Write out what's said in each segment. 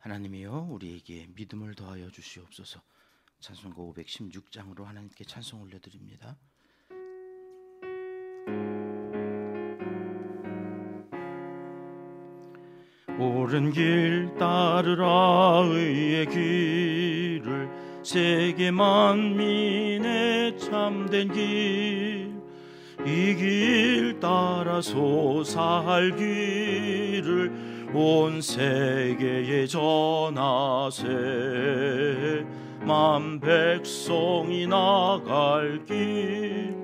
하나님이여 우리에게 믿음을 더하여 주시옵소서. 찬송가 516장으로 하나님께 찬송 올려드립니다. 옳은 길 따르라 의의 길을, 세계 만민의 참된 길, 이 길 따라서 살기를 온 세계에 전하세. 만 백성이 나갈 길,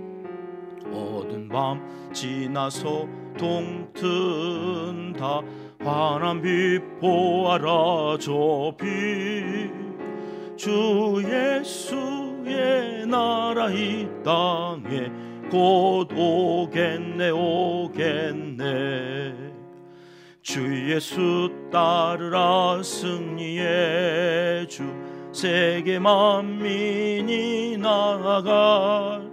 어두운 밤 지나서 동튼다. 환한 빛 보아라 저 빛, 주 예수의 나라 이 땅에 곧 오겠네 오겠네. 주 예수 따르라 승리의 주, 세계 만민이 나아갈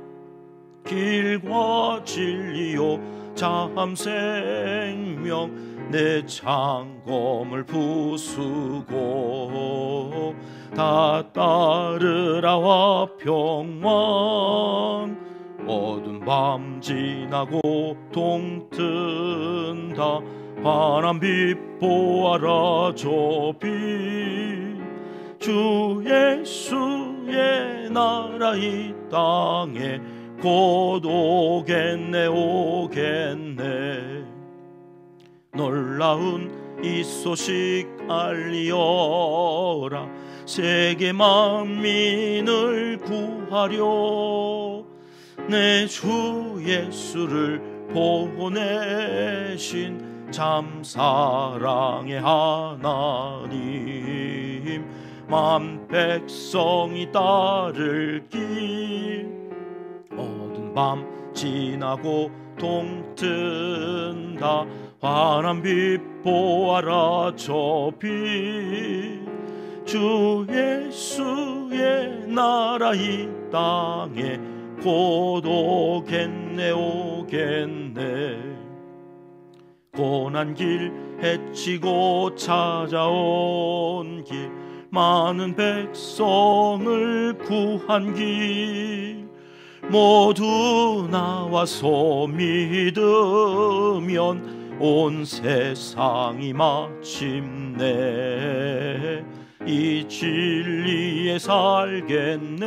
길과 진리요 참 생명, 내 창검을 부수고 다 따르라 화평왕. 어두운 밤 지나고 동튼다. 환한 빛 보아라 저 빛, 주 예수의 나라 이 땅에 곧 오겠네 오겠네. 놀라운 이 소식 알리어라, 세계 만민을 구하려 내 주 예수를 보내신 참 사랑의 하나님. 만 백성이 따를 길, 어두운 밤 지나고 동튼다. 환한 빛 보아라 저 빛, 주 예수의 나라 이 땅에 곧 오겠네 오겠네. 고난 길 헤치고 찾아온 길, 많은 백성을 구한 길, 모두 나와서 믿으면 온 세상이 마침내 이 진리에 살겠네.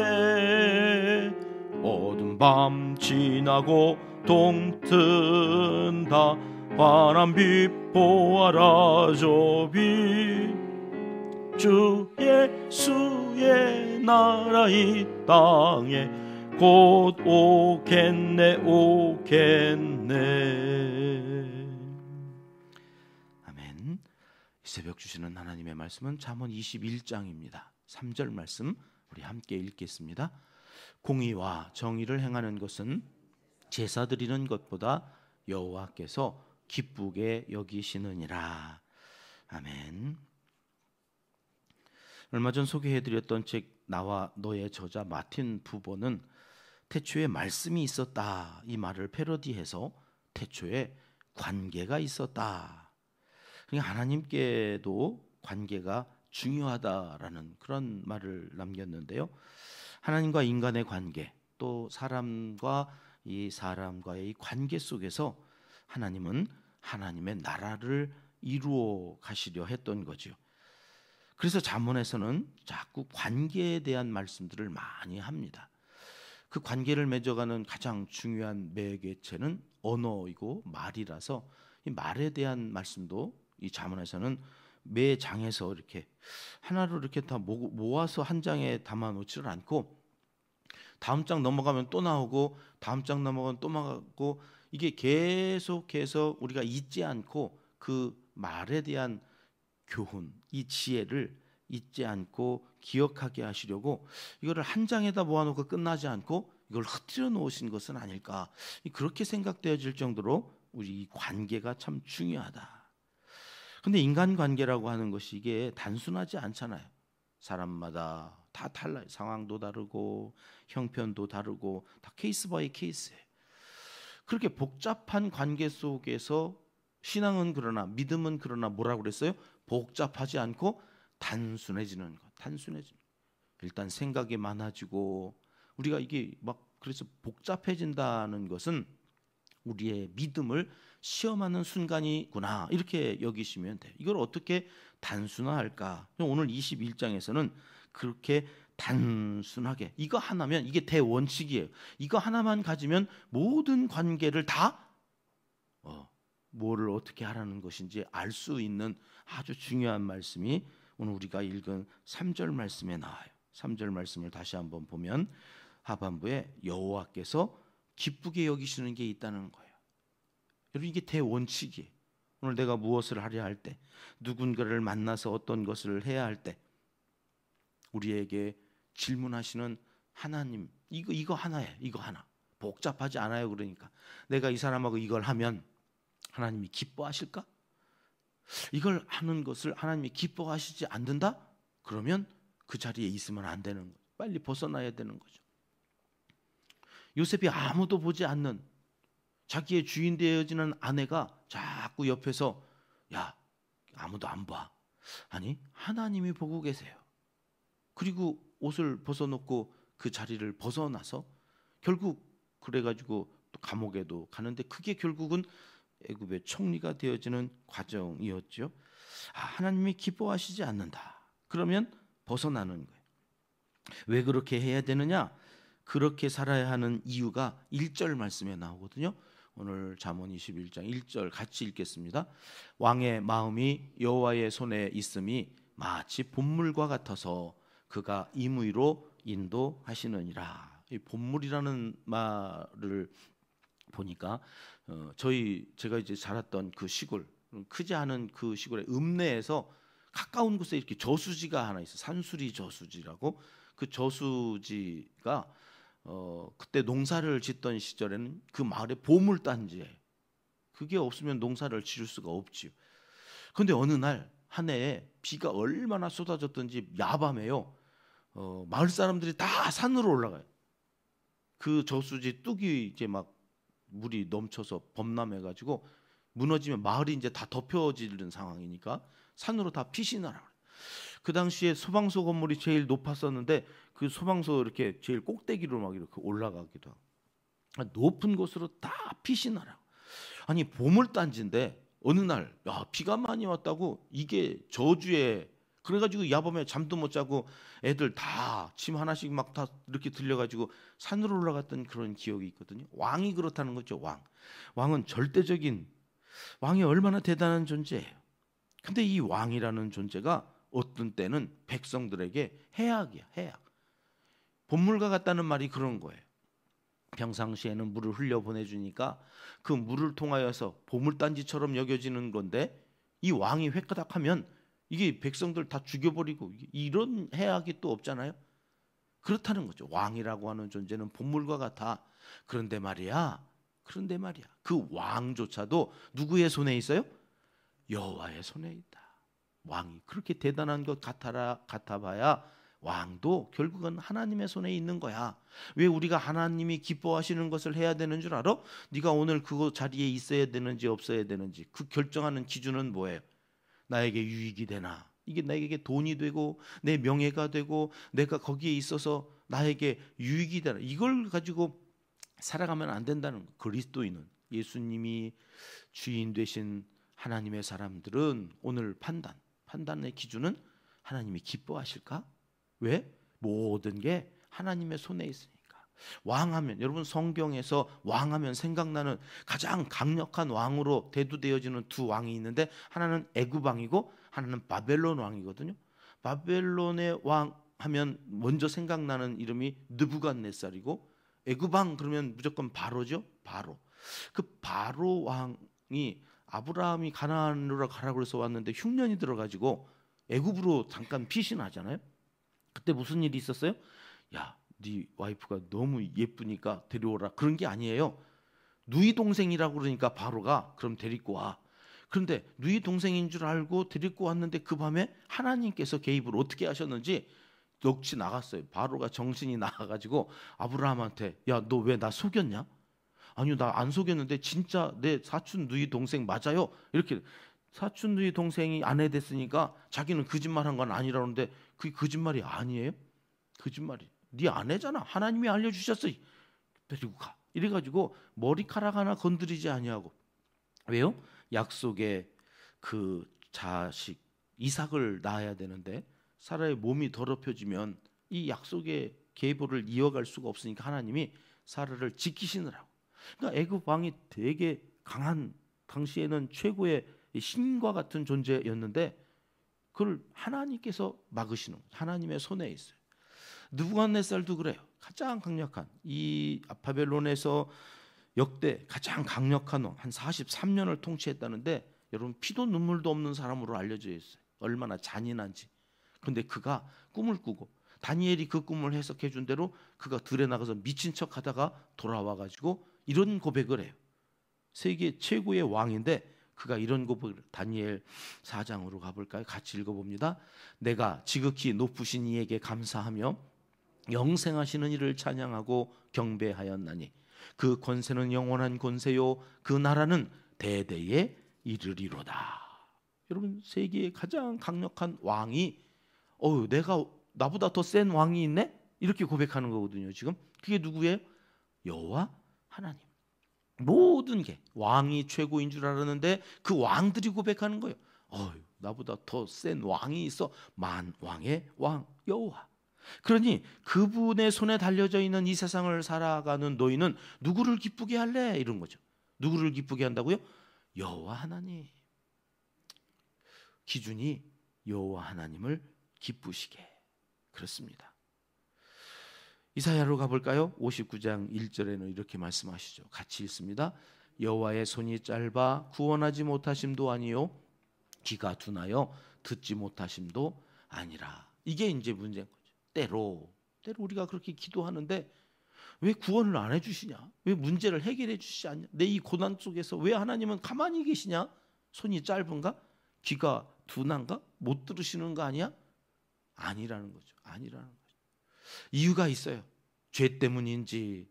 어두운 밤 지나고 동튼다. 환한 빛 보아라 저 빛, 주 예수의 나라 이 땅에 곧 오겠네 오겠네. 아멘. 이 새벽 주시는 하나님의 말씀은 잠언 21장입니다. 3절 말씀 우리 함께 읽겠습니다. 공의와 정의를 행하는 것은 제사 드리는 것보다 여호와께서 기쁘게 여기시느니라. 아멘. 얼마 전 소개해드렸던 책 나와 너의 저자 마틴 부버는 태초에 말씀이 있었다 이 말을 패러디해서 태초에 관계가 있었다, 그러니까 하나님께도 관계가 중요하다라는 그런 말을 남겼는데요. 하나님과 인간의 관계, 또 사람과 이 사람과의 이 관계 속에서 하나님은 하나님의 나라를 이루어 가시려 했던 거죠. 그래서 잠언에서는 자꾸 관계에 대한 말씀들을 많이 합니다. 그 관계를 맺어가는 가장 중요한 매개체는 언어이고 말이라서 이 말에 대한 말씀도 이 잠언에서는 매 장에서 이렇게 하나로 이렇게 다 모아서 한 장에 담아 놓지를 않고 다음 장 넘어가면 또 나오고 다음 장 넘어가면 또 나오고, 이게 계속해서 우리가 잊지 않고 그 말에 대한 교훈, 이 지혜를 잊지 않고 기억하게 하시려고 이거를 한 장에다 모아놓고 끝나지 않고 이걸 흩뜨려 놓으신 것은 아닐까, 그렇게 생각되어질 정도로 우리 이 관계가 참 중요하다. 근데 인간관계라고 하는 것이 이게 단순하지 않잖아요. 사람마다 다 달라요. 상황도 다르고 형편도 다르고 다 케이스 바이 케이스예요. 그렇게 복잡한 관계 속에서 신앙은 그러나, 믿음은 그러나 뭐라고 그랬어요? 복잡하지 않고 단순해지는 것, 단순해지는 것. 일단 생각이 많아지고 우리가 이게 막 그래서 복잡해진다는 것은 우리의 믿음을 시험하는 순간이구나 이렇게 여기시면 돼요. 이걸 어떻게 단순화할까? 오늘 21장에서는 그렇게 단순하게 이거 하나면 이게 대원칙이에요. 이거 하나만 가지면 모든 관계를 다 뭐를 어떻게 하라는 것인지 알 수 있는 아주 중요한 말씀이 오늘 우리가 읽은 3절 말씀에 나와요. 3절 말씀을 다시 한번 보면 하반부에 여호와께서 기쁘게 여기시는 게 있다는 거예요. 여러분 이게 대원칙이에요. 오늘 내가 무엇을 하려 할 때, 누군가를 만나서 어떤 것을 해야 할 때 우리에게 질문하시는 하나님, 이거 하나예요. 이거 하나. 복잡하지 않아요. 그러니까 내가 이 사람하고 이걸 하면 하나님이 기뻐하실까? 이걸 하는 것을 하나님이 기뻐하시지 않는다? 그러면 그 자리에 있으면 안 되는 거죠. 빨리 벗어나야 되는 거죠. 요셉이 아무도 보지 않는 자기의 주인 되어지는 아내가 자꾸 옆에서 야 아무도 안 봐. 아니 하나님이 보고 계세요. 그리고 옷을 벗어놓고 그 자리를 벗어나서 결국 그래가지고 또 감옥에도 가는데 그게 결국은 애굽의 총리가 되어지는 과정이었죠. 하나님이 기뻐하시지 않는다. 그러면 벗어나는 거예요. 왜 그렇게 해야 되느냐? 그렇게 살아야 하는 이유가 1절 말씀에 나오거든요. 오늘 잠언 21장 1절 같이 읽겠습니다. 왕의 마음이 여호와의 손에 있음이 마치 봇물과 같아서 그가 임의로 인도하시느니라. 이 봇물이라는 말을 보니까 제가 이제 자랐던 그 시골, 크지 않은 그 시골의 읍내에서 가까운 곳에 이렇게 저수지가 하나 있어. 산수리 저수지라고. 그 저수지가 그때 농사를 짓던 시절에는 그 마을에 보물단지에 그게 없으면 농사를 지을 수가 없지요. 그런데 어느 날 한 해에 비가 얼마나 쏟아졌던지 야밤에요. 마을 사람들이 다 산으로 올라가요. 그 저수지 뚝이 이제 막 물이 넘쳐서 범람해가지고 무너지면 마을이 이제 다 덮여지는 상황이니까 산으로 다 피신하라. 그 당시에 소방서 건물이 제일 높았었는데 그 소방서 이렇게 제일 꼭대기로 막 이렇게 올라가기도 하고 높은 곳으로 다 피신하라. 아니 보물단지인데 어느 날 비가 많이 왔다고 이게 저주에 그래가지고 야밤에 잠도 못 자고 애들 다 침 하나씩 막 다 이렇게 들려가지고 산으로 올라갔던 그런 기억이 있거든요. 왕이 그렇다는 거죠. 왕은 절대적인 왕이 얼마나 대단한 존재예요. 근데 이 왕이라는 존재가 어떤 때는 백성들에게 해악이야. 해악. 본물과 같다는 말이 그런 거예요. 평상시에는 물을 흘려 보내주니까 그 물을 통하여서 보물단지처럼 여겨지는 건데 이 왕이 획가닥하면 이게 백성들 다 죽여버리고 이런 해악이 또 없잖아요. 그렇다는 거죠. 왕이라고 하는 존재는 본물과 같아. 그런데 말이야. 그 왕조차도 누구의 손에 있어요? 여호와의 손에 있다. 왕이 그렇게 대단한 것 같아봐야 왕도 결국은 하나님의 손에 있는 거야. 왜 우리가 하나님이 기뻐하시는 것을 해야 되는 줄 알아? 네가 오늘 그 자리에 있어야 되는지 없어야 되는지 그 결정하는 기준은 뭐예요? 나에게 유익이 되나? 이게 나에게 돈이 되고 내 명예가 되고 내가 거기에 있어서 나에게 유익이 되나? 이걸 가지고 살아가면 안 된다는 거. 그리스도인은 예수님이 주인 되신 하나님의 사람들은 오늘 판단의 기준은 하나님이 기뻐하실까? 왜? 모든 게 하나님의 손에 있으니까. 왕하면 여러분 성경에서 왕하면 생각나는 가장 강력한 왕으로 대두되어지는 두 왕이 있는데 하나는 애굽 왕이고 하나는 바벨론 왕이거든요. 바벨론의 왕 하면 먼저 생각나는 이름이 느부갓네살이고 애굽 왕 그러면 무조건 바로죠. 그 바로 왕이 아브라함이 가나안으로 가라고 해서 왔는데 흉년이 들어가지고 애굽으로 잠깐 피신하잖아요. 그때 무슨 일이 있었어요? 야, 네 와이프가 너무 예쁘니까 데려오라. 그런 게 아니에요. 누이 동생이라고 그러니까 바로가 그럼 데리고 와. 그런데 누이 동생인 줄 알고 데리고 왔는데 그 밤에 하나님께서 개입을 어떻게 하셨는지 역시 나갔어요. 바로가 정신이 나가가지고 아브라함한테 야, 너 왜 나 속였냐? 아니요, 나 안 속였는데 진짜 내 사촌 누이 동생 맞아요. 이렇게 사촌의 동생이 아내 됐으니까 자기는 거짓말한 건 아니라는데 그게 거짓말이 아니에요? 거짓말이. 네 아내잖아. 하나님이 알려주셨어. 데리고 가. 이래가지고 머리카락 하나 건드리지 아니하고. 왜요? 약속의 그 자식 이삭을 낳아야 되는데 사라의 몸이 더럽혀지면 이 약속의 계보를 이어갈 수가 없으니까 하나님이 사라를 지키시느라고. 그러니까 애굽 왕이 되게 강한, 당시에는 최고의 신과 같은 존재였는데 그걸 하나님께서 막으시는 거예요. 하나님의 손에 있어요. 느부갓네살도 그래요. 가장 강력한, 이 바벨론에서 역대 가장 강력한 왕, 한 43년을 통치했다는데 여러분 피도 눈물도 없는 사람으로 알려져 있어요. 얼마나 잔인한지. 근데 그가 꿈을 꾸고 다니엘이 그 꿈을 해석해 준 대로 그가 들에 나가서 미친 척 하다가 돌아와 가지고 이런 고백을 해요. 세계 최고의 왕인데 그가 이런 고백을, 다니엘 4장으로 가볼까요? 같이 읽어봅니다. 내가 지극히 높으신 이에게 감사하며 영생하시는 이를 찬양하고 경배하였나니 그 권세는 영원한 권세요 그 나라는 대대에 이르리로다. 여러분 세계의 가장 강력한 왕이 내가 나보다 더 센 왕이 있네? 이렇게 고백하는 거거든요. 지금 그게 누구예요? 여호와 하나님. 모든 게 왕이 최고인 줄 알았는데 그 왕들이 고백하는 거예요. 나보다 더 센 왕이 있어. 만왕의 왕 여호와. 그러니 그분의 손에 달려져 있는 이 세상을 살아가는 너희는 누구를 기쁘게 할래? 이런 거죠. 누구를 기쁘게 한다고요? 여호와 하나님. 기준이 여호와 하나님을 기쁘시게. 그렇습니다. 이사야로 가볼까요? 59장 1절에는 이렇게 말씀하시죠. 같이 읽습니다. 여호와의 손이 짧아 구원하지 못하심도 아니요 귀가 둔하여 듣지 못하심도 아니라. 이게 이제 문제인 거죠. 때로 우리가 그렇게 기도하는데 왜 구원을 안 해주시냐? 왜 문제를 해결해 주시지 않냐? 내 이 고난 속에서 왜 하나님은 가만히 계시냐? 손이 짧은가? 귀가 둔한가? 못 들으시는 거 아니야? 아니라는 거죠. 아니라는 거죠. 이유가 있어요. 죄 때문인지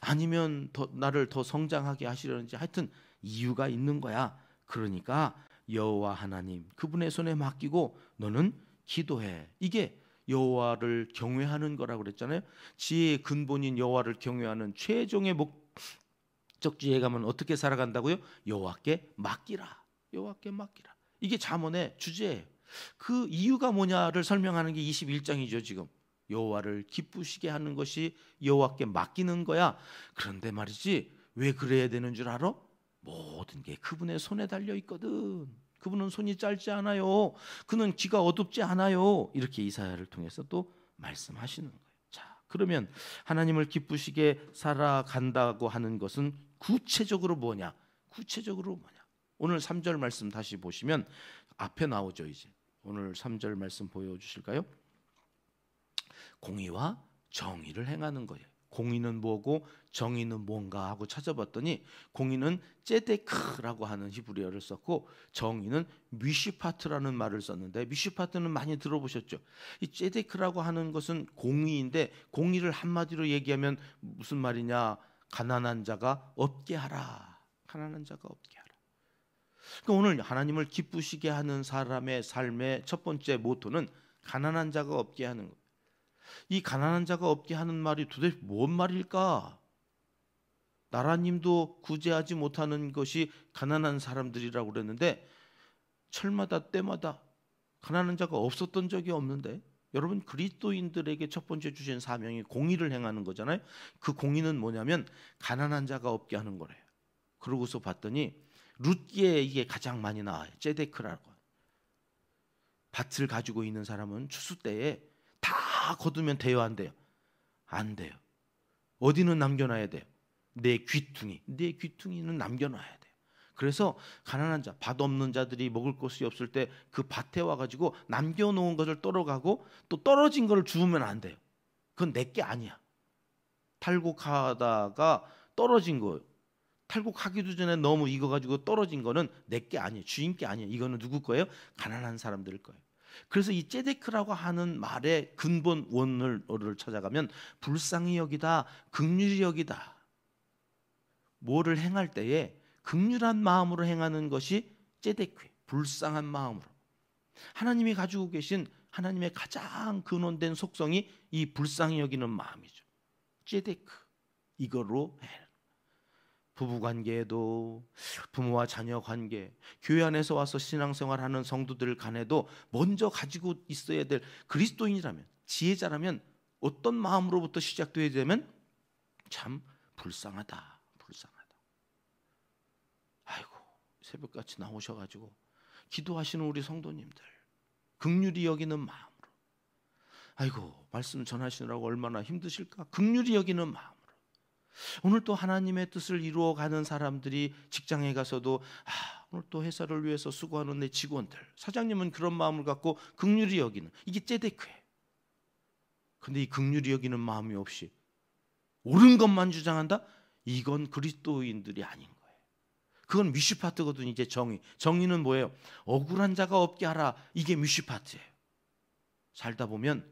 아니면 나를 더 성장하게 하시려는지 하여튼 이유가 있는 거야. 그러니까 여호와 하나님 그분의 손에 맡기고 너는 기도해. 이게 여호와를 경외하는 거라고 그랬잖아요. 지혜의 근본인 여호와를 경외하는 최종의 목적지에 가면 어떻게 살아간다고요? 여호와께 맡기라. 여호와께 맡기라. 이게 잠언의 주제예요. 그 이유가 뭐냐를 설명하는 게 21장이죠. 지금 여호와를 기쁘시게 하는 것이 여호와께 맡기는 거야. 그런데 말이지 왜 그래야 되는 줄 알아? 모든 게 그분의 손에 달려 있거든. 그분은 손이 짧지 않아요. 그는 귀가 어둡지 않아요. 이렇게 이사야를 통해서 또 말씀하시는 거예요. 자, 그러면 하나님을 기쁘시게 살아간다고 하는 것은 구체적으로 뭐냐? 구체적으로 뭐냐? 오늘 3절 말씀 다시 보시면 앞에 나오죠. 이제 오늘 3절 말씀 보여주실까요? 공의와 정의를 행하는 거예요. 공의는 뭐고 정의는 뭔가 하고 찾아봤더니 공의는 ጼ데크라고 하는 히브리어를 썼고 정의는 미슈파트라는 말을 썼는데 미슈파트는 많이 들어보셨죠? 이 ጼ데크라고 하는 것은 공의인데 공의를 한마디로 얘기하면 무슨 말이냐? 가난한 자가 없게 하라. 가난한 자가 없게 하라. 그러니까 오늘 하나님을 기쁘시게 하는 사람의 삶의 첫 번째 모토는 가난한 자가 없게 하는 거예요. 이 가난한 자가 없게 하는 말이 도대체 뭔 말일까? 나라님도 구제하지 못하는 것이 가난한 사람들이라고 그랬는데 철마다 때마다 가난한 자가 없었던 적이 없는데 여러분 그리스도인들에게 첫 번째 주신 사명이 공의를 행하는 거잖아요. 그 공의는 뭐냐면 가난한 자가 없게 하는 거래요. 그러고서 봤더니 룻기에 이게 가장 많이 나와요. ጼ데크라고. 밭을 가지고 있는 사람은 추수 때에 다 거두면 돼요, 안 돼요? 안 돼요. 어디는 남겨놔야 돼요? 내 귀퉁이는 남겨놔야 돼요. 그래서 가난한 자, 밭 없는 자들이 먹을 것이 없을 때 그 밭에 와가지고 남겨놓은 것을 떨어가고 또 떨어진 것을 주우면 안 돼요. 그건 내게 아니야. 탈곡하다가 떨어진 거예요. 탈곡하기도 전에 너무 익어가지고 떨어진 거는 내게 아니에요. 주인께 아니에요. 이거는 누구 거예요? 가난한 사람들 거예요. 그래서 이 ጼ데크라고 하는 말의 근본 원어를 찾아가면 불쌍히 여기다, 긍휼히 여기다. 뭐를 행할 때에 긍휼한 마음으로 행하는 것이 ጼ데크예요. 불쌍한 마음으로 하나님이 가지고 계신 하나님의 가장 근원된 속성이 이 불쌍히 여기는 마음이죠. ጼ데크, 이거로 해. 부부관계에도, 부모와 자녀 관계, 교회 안에서 와서 신앙생활하는 성도들 간에도 먼저 가지고 있어야 될, 그리스도인이라면, 지혜자라면 어떤 마음으로부터 시작되어야 되면 참 불쌍하다. 아이고, 새벽같이 나오셔가지고 기도하시는 우리 성도님들 긍휼히 여기는 마음으로, 아이고 말씀 전하시느라고 얼마나 힘드실까, 긍휼히 여기는 마음으로 오늘 또 하나님의 뜻을 이루어가는 사람들이 직장에 가서도 오늘 또 회사를 위해서 수고하는 내 직원들, 사장님은 그런 마음을 갖고 긍휼히 여기는, 이게 째데크예요. 근데 이 긍휼히 여기는 마음이 없이 옳은 것만 주장한다? 이건 그리스도인들이 아닌 거예요. 그건 뮤시파트거든요. 이제 정의는 뭐예요? 억울한 자가 없게 하라. 이게 뮤시파트예요. 살다 보면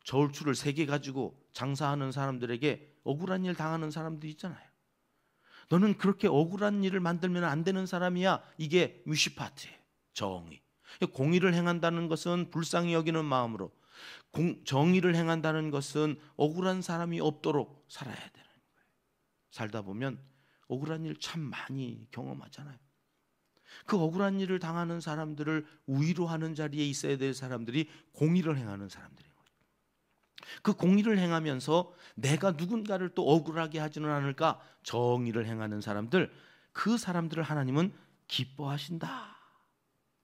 저울추를 3개 가지고 장사하는 사람들에게 억울한 일 당하는 사람들이 있잖아요. 너는 그렇게 억울한 일을 만들면 안 되는 사람이야. 이게 뮤시파트예요. 정의. 공의를 행한다는 것은 불쌍히 여기는 마음으로, 정의를 행한다는 것은 억울한 사람이 없도록 살아야 되는 거예요. 살다 보면 억울한 일 참 많이 경험하잖아요. 그 억울한 일을 당하는 사람들을 위로하는 자리에 있어야 될 사람들이 공의를 행하는 사람들인 거예요. 그 공의를 행하면서 내가 누군가를 또 억울하게 하지는 않을까, 정의를 행하는 사람들, 그 사람들을 하나님은 기뻐하신다.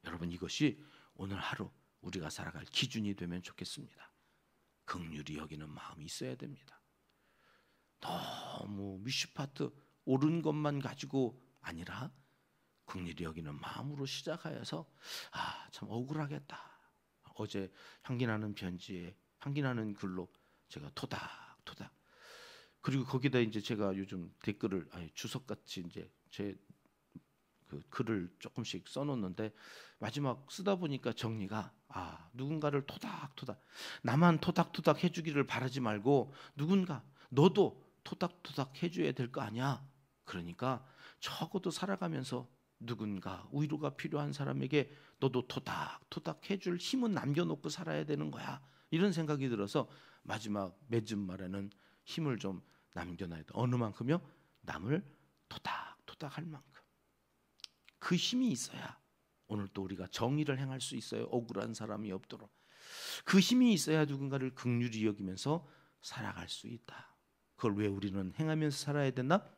여러분, 이것이 오늘 하루 우리가 살아갈 기준이 되면 좋겠습니다. 긍휼히 여기는 마음이 있어야 됩니다. 너무 뮤시파트 옳은 것만 가지고 아니라 긍휼히 여기는 마음으로 시작하여서 참 억울하겠다. 어제 향기나는 편지에, 향기나는 글로 제가 토닥토닥, 그리고 거기다 이제 제가 요즘 댓글을 주석같이 이제 제 그 글을 조금씩 써놓는데, 마지막 쓰다 보니까 정리가 누군가를 토닥토닥, 나만 토닥토닥 해주기를 바라지 말고 누군가 너도 토닥토닥 해줘야 될 거 아니야. 그러니까 적어도 살아가면서 누군가 위로가 필요한 사람에게 너도 토닥토닥 해줄 힘은 남겨놓고 살아야 되는 거야. 이런 생각이 들어서 마지막 맺은 말에는 힘을 좀 남겨놔야 돼. 어느 만큼요? 남을 토닥토닥 할 만큼. 그 힘이 있어야 오늘 또 우리가 정의를 행할 수 있어요. 억울한 사람이 없도록. 그 힘이 있어야 누군가를 긍휼히 여기면서 살아갈 수 있다. 그걸 왜 우리는 행하면서 살아야 된다?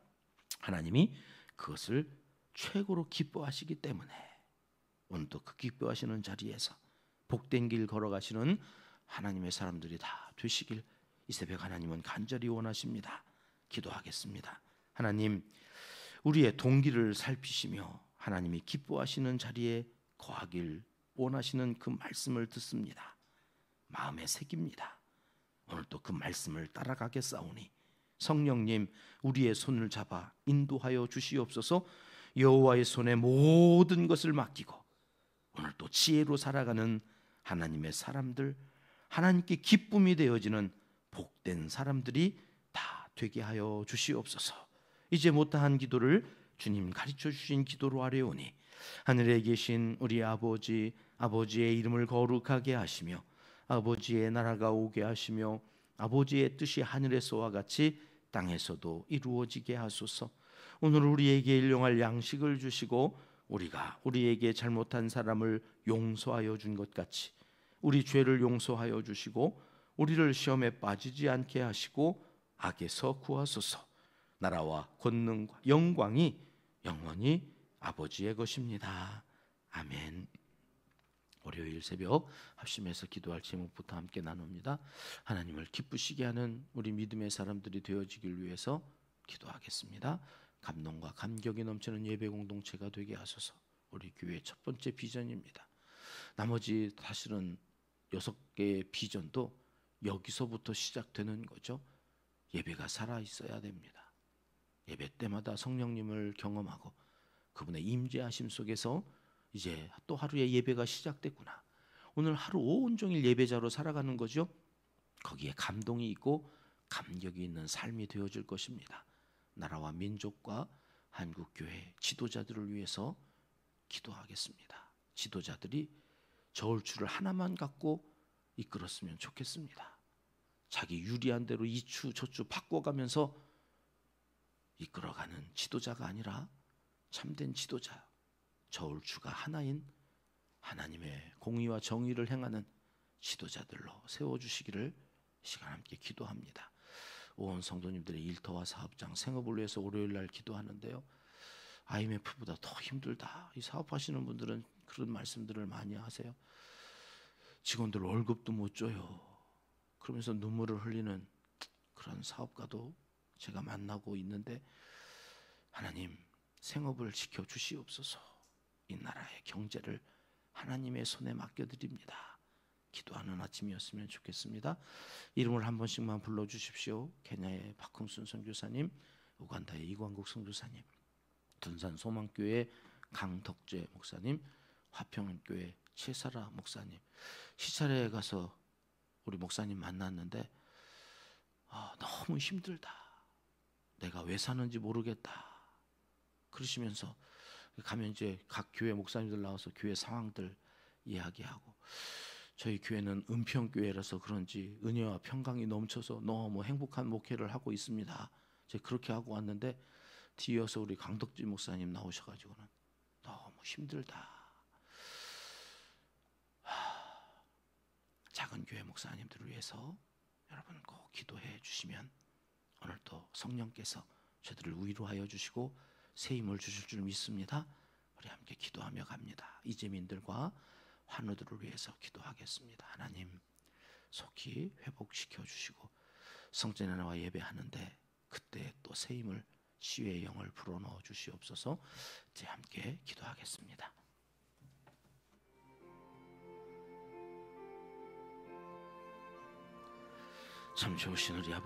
하나님이 그것을 최고로 기뻐하시기 때문에 오늘 또 그 기뻐하시는 자리에서 복된 길 걸어가시는 하나님의 사람들이 다 되시길 이 새벽 하나님은 간절히 원하십니다. 기도하겠습니다. 하나님, 우리의 동기를 살피시며 하나님이 기뻐하시는 자리에 거하길 원하시는 그 말씀을 듣습니다. 마음에 새깁니다. 오늘 또 그 말씀을 따라가겠사오니 성령님, 우리의 손을 잡아 인도하여 주시옵소서. 여호와의 손에 모든 것을 맡기고 오늘 또 지혜로 살아가는 하나님의 사람들, 하나님께 기쁨이 되어지는 복된 사람들이 다 되게 하여 주시옵소서. 이제 못다한 기도를 주님 가르쳐 주신 기도로 하려오니 하늘에 계신 우리 아버지, 아버지의 이름을 거룩하게 하시며 아버지의 나라가 오게 하시며 아버지의 뜻이 하늘에서와 같이 땅에서도 이루어지게 하소서. 오늘 우리에게 일용할 양식을 주시고 우리가 우리에게 잘못한 사람을 용서하여 준 것 같이 우리 죄를 용서하여 주시고 우리를 시험에 빠지지 않게 하시고 악에서 구하소서. 나라와 권능과 영광이 영원히 아버지의 것입니다. 아멘. 월요일 새벽 합심해서 기도할 제목부터 함께 나눕니다. 하나님을 기쁘시게 하는 우리 믿음의 사람들이 되어지길 위해서 기도하겠습니다. 감동과 감격이 넘치는 예배 공동체가 되게 하소서. 우리 교회의 첫 번째 비전입니다. 나머지 사실은 6개의 비전도 여기서부터 시작되는 거죠. 예배가 살아 있어야 됩니다. 예배 때마다 성령님을 경험하고 그분의 임재하심 속에서 이제 또 하루의 예배가 시작됐구나. 오늘 하루 온종일 예배자로 살아가는 거죠. 거기에 감동이 있고 감격이 있는 삶이 되어질 것입니다. 나라와 민족과 한국교회 지도자들을 위해서 기도하겠습니다. 지도자들이 저울추를 하나만 갖고 이끌었으면 좋겠습니다. 자기 유리한 대로 이추 저추 바꿔가면서 이끌어가는 지도자가 아니라 참된 지도자, 저울추가 하나인 하나님의 공의와 정의를 행하는 지도자들로 세워주시기를 시간 함께 기도합니다. 온 성도님들의 일터와 사업장, 생업을 위해서 월요일날 기도하는데요, IMF보다 더 힘들다. 이 사업하시는 분들은 그런 말씀들을 많이 하세요. 직원들 월급도 못 줘요. 그러면서 눈물을 흘리는 그런 사업가도 제가 만나고 있는데, 하나님 생업을 지켜주시옵소서. 이 나라의 경제를 하나님의 손에 맡겨드립니다. 기도하는 아침이었으면 좋겠습니다. 이름을 한 번씩만 불러주십시오. 케냐의 박흥순 선교사님, 우간다의 이광국 선교사님, 둔산 소망교회 강덕재 목사님, 화평교회 최사라 목사님. 시찰에 가서 우리 목사님 만났는데 너무 힘들다. 내가 왜 사는지 모르겠다. 그러시면서 가면 이제 각 교회 목사님들 나와서 교회 상황들 이야기하고, 저희 교회는 은평교회라서 그런지 은혜와 평강이 넘쳐서 너무 행복한 목회를 하고 있습니다. 제가 그렇게 하고 왔는데 뒤이어서 우리 강덕지 목사님 나오셔가지고는 너무 힘들다. 작은 교회 목사님들을 위해서 여러분 꼭 기도해 주시면 오늘 또 성령께서 저들을 위로하여 주시고 새 힘을 주실 줄 믿습니다. 우리 함께 기도하며 갑니다. 이재민들과 환우들을 위해서 기도하겠습니다. 하나님 속히 회복시켜 주시고 성전에 나와 예배하는데 그때 또 새 힘을, 치유의 영을 불어넣어 주시옵소서. 이제 함께 기도하겠습니다. 참 좋으신 우리 아버지,